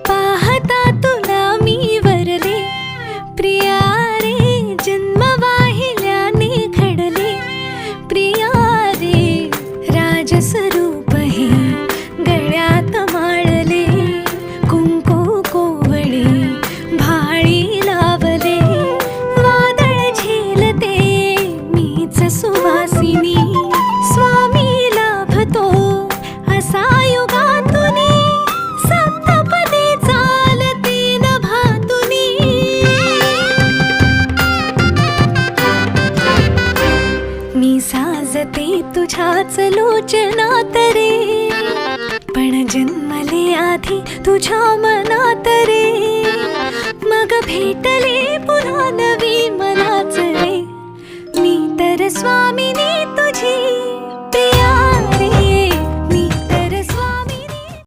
पाहता तुला मी वरले प्रिया रे, जन्म वाहिल्याने घडले प्रिया रे, राजस्वरूप हे गळ्यात माळले, कुंकू कोवळे भाळी लावले, वादळ झेलते मीच सुवासिनी, स्वामी लाभतो असा युगातुनी, सप्तपदी चालते नभातुनी, मी साजते तुझ्याच लोचनात रे, पण जन्मले आधी तुझ्या मनात रे, मग भेटले पुन्हा नवी मनाच रे, मी तर स्वामिनी तुझी